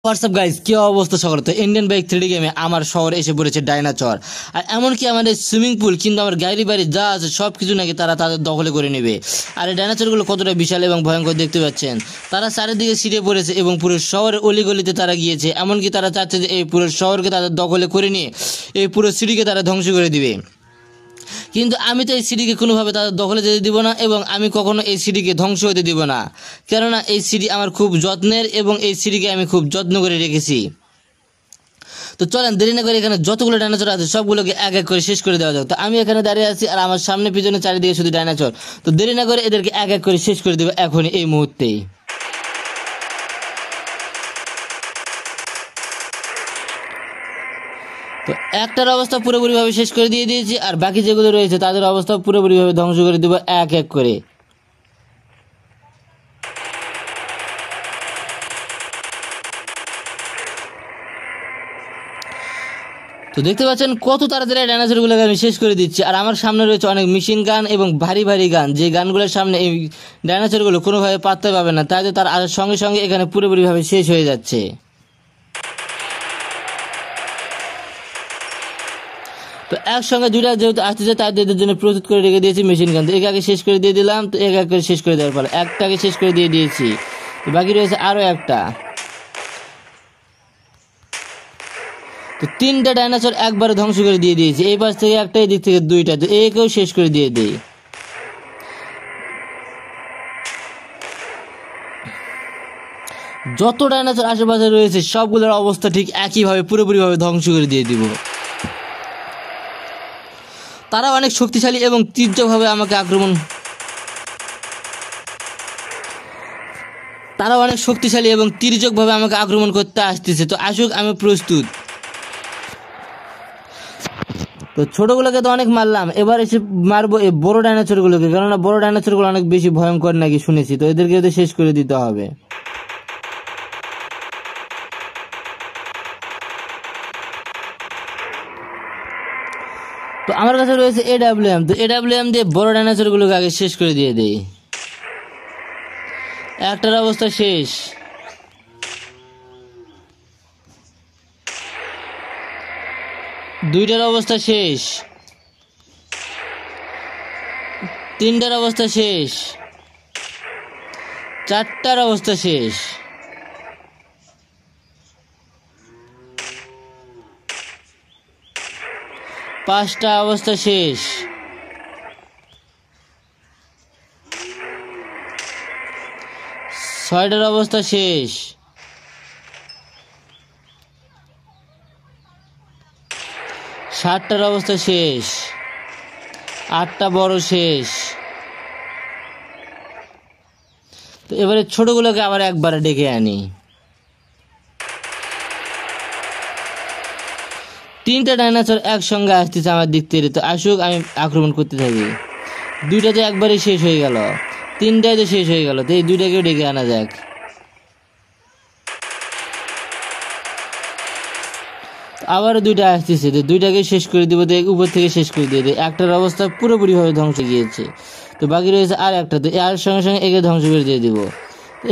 WhatsApp guys, কি অবস্থা সকল? তো ইন্ডিয়ান বাইক 3D গেমে আমার শহরে এসে পড়েছে ডাইনোসর। আর এমনকি আমাদের সুইমিং পুল কিন্তু আমার গাড়ি বাড়ি যা আছে সব কিছু নাকি তারা তাদের দখলে করে নেবে। আর এই ডাইনোসরগুলো কতটা বিশাল এবং ভয়ঙ্কর দেখতে পাচ্ছেন। তারা চারিদিকে ছিটে পড়েছে এবং পুরো শহরের অলিগলিতে তারা গিয়েছে। এমনকি তারা চাচ্ছে যে এই পুরো শহরকে তাদের দখলে করে নিয়ে এই পুরো সিটিকে তারা ধ্বংস করে দিবে। কিন্তু আমি তো এই সিটিকে কোনোভাবে তাদের দখলে যেতে দিব না এবং আমি কখনো এই সিটিকে ধ্বংস হতে দিব না, কেননা এই সিটি আমার খুব যত্নের এবং এই সিটিকে আমি খুব যত্ন করে রেখেছি। তো চলেন দেরি না করে এখানে যতগুলো ডাইনোসর আছে সবগুলোকে এক এক করে শেষ করে দেওয়া যাক। তো আমি এখানে দাঁড়িয়ে আছি আর আমার সামনে পিছনে চারিদিকে শুধু ডাইনোসর। তো দেরি না করে এদেরকে এক এক করে শেষ করে দেবো এখনই, এই মুহূর্তেই। তো একটার অবস্থা পুরোপুরিভাবে শেষ করে দিয়ে দিয়েছি আর বাকি যেগুলো রয়েছে তাদের অবস্থা পুরোপুরিভাবে ধ্বংস করে দেবো এক এক করে। তো দেখতে পাচ্ছেন কত তাড়াতাড়ি ডাইনোসরগুলোকে আমি শেষ করে দিচ্ছি। আর আমার সামনে রয়েছে অনেক মেশিন গান এবং ভারী ভারী গান, যে গানগুলোর সামনে এই ডাইনোসরগুলো কোনোভাবে পাত্তা পাবে না, তাই তার সঙ্গে সঙ্গে এখানে পুরোপুরিভাবে শেষ হয়ে যাচ্ছে। তো একসঙ্গে দুইটা যেহেতু আসতেছে তাই এদের জন্য প্রস্তুত করে রেখে দিয়েছি মেশিন গান। তো একে আগে শেষ করে দিয়ে দিলাম। তো এক এক করে শেষ করে দেওয়ার পর একটাকে শেষ করে দিয়ে দিয়েছি। তো বাকি রয়েছে আরও একটা। তো তিনটা ডাইনোসর একবারে ধ্বংস করে দিয়ে দিয়েছি। এই পাশ থেকে একটা, এই দিক থেকে দুইটা। তো একেও শেষ করে দিয়ে দিই। যত ডাইনোসর আশেপাশে রয়েছে সবগুলোর অবস্থা ঠিক একইভাবে পুরোপুরিভাবে ধ্বংস করে দিয়ে দিব। তারা অনেক শক্তিশালী এবং তীর্যকভাবে আমাকে আক্রমণ করতে আসতেছে। তো আসুক, আমি প্রস্তুত। তো ছোটগুলোকে তো অনেক মারলাম, এবার এসে মারবো এই বড় ডাইনোসরগুলোকে, কেননা বড় ডাইনোসরগুলো অনেক বেশি ভয়ঙ্কর নাকি শুনেছি। তো এদেরকে তো শেষ করে দিতে হবে। তো আমার কাছে রয়েছে AWM। তো AWM দিয়ে বড় ডাইনোসরগুলোকে আগে শেষ করে দিয়ে দেই। একটার অবস্থা শেষ, দুইটার অবস্থা শেষ, তিনটার অবস্থা শেষ, চারটার অবস্থা শেষ, পাঁচটা অবস্থা শেষ, ছয়টার অবস্থা শেষ, সাতটার অবস্থা শেষ, আটটা বড় শেষ। তো এবারে ছোটগুলোকে আবার একবারে ডেকে আনি। তিনটা ডাইনোসর একসঙ্গে আসতেছে আমার দিক থেকে। তো আসুক, আমি আক্রমণ করতে থাকি। দুইটা তো একবারে শেষ হয়ে গেল, তিনটাই তো শেষ হয়ে গেল। তো এই দুইটাকেও ডেকে আনা যাক। আবারও দুইটা আসতেছে, তো দুইটাকে শেষ করে দিব। তো উপর থেকে শেষ করে দিয়ে দিই। একটার অবস্থা পুরোপুরিভাবে ধ্বংস গিয়েছে। তো বাকি রয়েছে আর একটা। তো এর সঙ্গে সঙ্গে একে ধ্বংস করে দিয়ে দিব।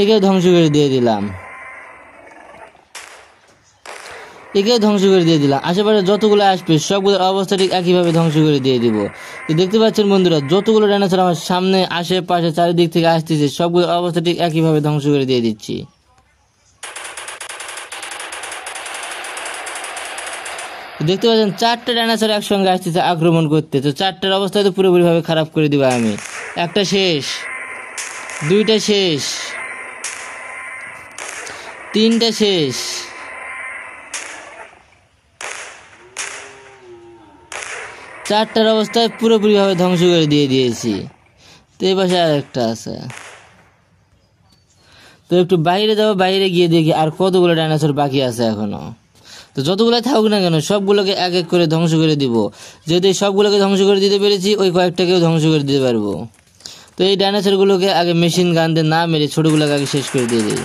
একে ধ্বংস করে দিয়ে দিলাম, আশেপাশে যতগুলো আসবে সবগুলোর অবস্থা ঠিক একইভাবে ধ্বংস করে দিয়ে দিব। তো দেখতে পাচ্ছেন বন্ধুরা, যতগুলো ডাইনোসর আমার সামনে আশেপাশে চারিদিক থেকে আসতেছে সবগুলোর অবস্থা ঠিক একইভাবে ধ্বংস করে দিয়ে দিচ্ছি। দেখতে পাচ্ছেন চারটা ডাইনোসর একসঙ্গে আসতেছে আক্রমণ করতে। তো চারটার অবস্থা তো পুরোপুরিভাবে খারাপ করে দিব আমি। একটা শেষ, দুইটা শেষ, তিনটা শেষ, চারটার অবস্থায় পুরোপুরিভাবে ধ্বংস করে দিয়ে দিয়েছি। তো এই পাশে আর একটা আছে। তো একটু বাইরে যাবো, বাইরে গিয়ে দেখি আর কতগুলো ডাইনোসর বাকি আছে এখনো। তো যতগুলো থাকুক না কেন সবগুলোকে এক এক করে ধ্বংস করে দিব। যেহেতু সবগুলোকে ধ্বংস করে দিতে পেরেছি, ওই কয়েকটাকেও ধ্বংস করে দিতে পারবো। তো এই ডাইনোসরগুলোকে আগে মেশিন গান দিয়ে না মেরে ছোটগুলোকে আগে শেষ করে দিয়ে দিই।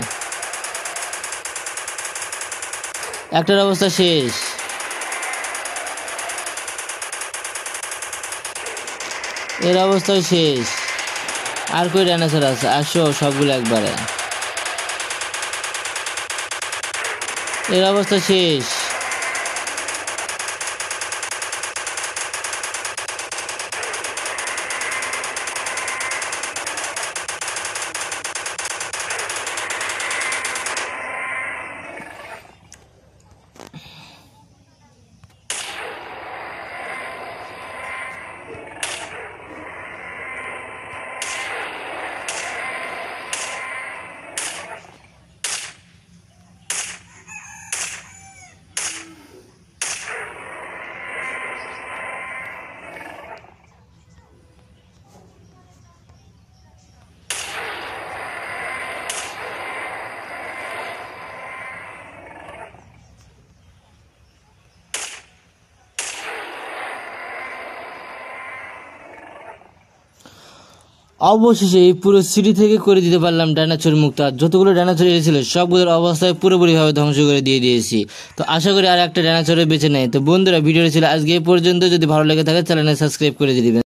একটার অবস্থা শেষ, এর অবস্থা শেষ। আর কই ডাইনোসর আছে? আসো সবগুলো একবারে। এর অবস্থা শেষ। অবশেষে এই পুরো সিটি থেকে করে দিতে পারলাম ডাইনোসর মুক্ত। আর যতগুলো ডাইনোসর এসেছিল সবগুলোর অবস্থায় পুরোপুরিভাবে ধ্বংস করে দিয়ে দিয়েছি। তো আশা করি আর একটা ডাইনোসরে বেঁচে নেয়। তো বন্ধুরা, ভিডিওটি ছিল আজকে এই পর্যন্ত। যদি ভালো লেগে থাকে চ্যানেলে সাবস্ক্রাইব করে দিবেন।